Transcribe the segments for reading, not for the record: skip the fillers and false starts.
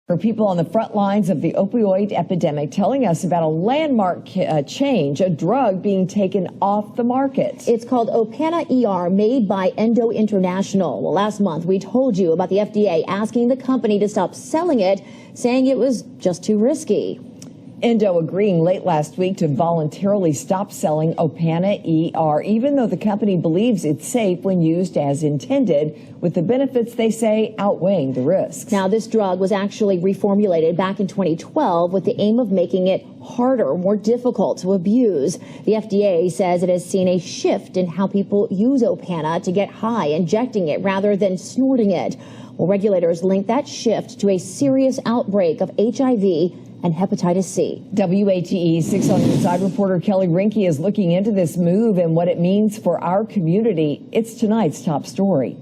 For people on the front lines of the opioid epidemic, telling us about a landmark change, a drug being taken off the market. It's called Opana ER, made by Endo International. Well, last month we told you about the FDA asking the company to stop selling it, saying it was just too risky. Endo agreeing late last week to voluntarily stop selling Opana ER, even though the company believes it's safe when used as intended, with the benefits, they say, outweighing the risks. Now, this drug was actually reformulated back in 2012 with the aim of making it harder, more difficult to abuse. The FDA says it has seen a shift in how people use Opana to get high, injecting it rather than snorting it. Well, regulators link that shift to a serious outbreak of HIV and hepatitis C. WATE 6 on Inside reporter Kelly Rinke is looking into this move and what it means for our community. It's tonight's top story.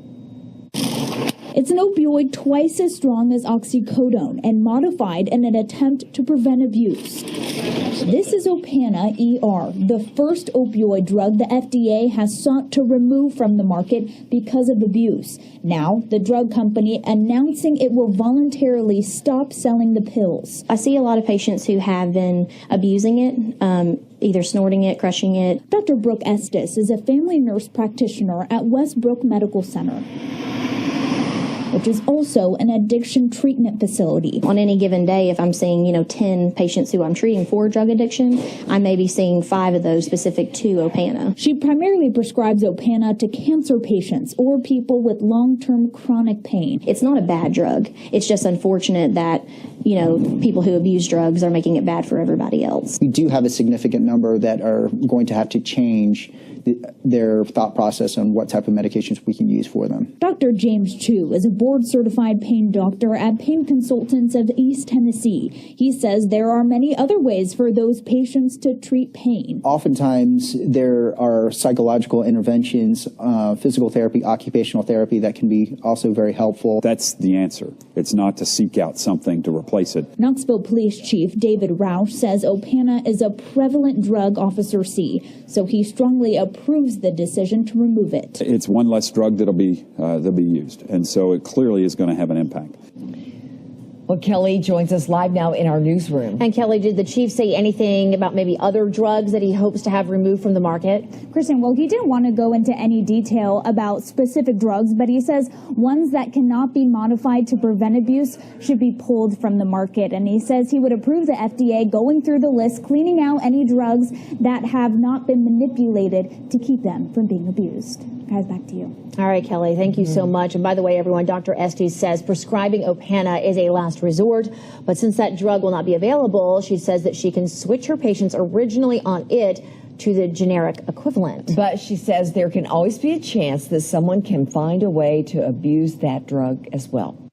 It's an opioid twice as strong as oxycodone and modified in an attempt to prevent abuse. This is Opana ER, the first opioid drug the FDA has sought to remove from the market because of abuse. Now, the drug company announcing it will voluntarily stop selling the pills. I see a lot of patients who have been abusing it, either snorting it, crushing it. Dr. Brooke Estes is a family nurse practitioner at Westbrook Medical Center, which is also an addiction treatment facility. On any given day, if I'm seeing, 10 patients who I'm treating for drug addiction, I may be seeing 5 of those specific to Opana. She primarily prescribes Opana to cancer patients or people with long-term chronic pain. It's not a bad drug. It's just unfortunate that, people who abuse drugs are making it bad for everybody else. We do have a significant number that are going to have to change their thought process on what type of medications we can use for them. Dr. James Choo is a board-certified pain doctor at Pain Consultants of East Tennessee. He says there are many other ways for those patients to treat pain. Oftentimes, there are psychological interventions, physical therapy, occupational therapy that can be also very helpful. That's the answer. It's not to seek out something to replace it. Knoxville Police Chief David Roush says Opana is a prevalent drug, Officer C, so he strongly approves the decision to remove it. It's one less drug that'll be used, and so it clearly is going to have an impact. Well, Kelly joins us live now in our newsroom. And Kelly, did the chief say anything about maybe other drugs that he hopes to have removed from the market? Kristen, well, he didn't want to go into any detail about specific drugs, but he says ones that cannot be modified to prevent abuse should be pulled from the market. And he says he would approve the FDA going through the list, cleaning out any drugs that have not been manipulated to keep them from being abused. Guys, back to you. All right, Kelly, thank you so much. And by the way, everyone, Dr. Estes says prescribing Opana is a last resort, but since that drug will not be available, she says that she can switch her patients originally on it to the generic equivalent. But she says there can always be a chance that someone can find a way to abuse that drug as well.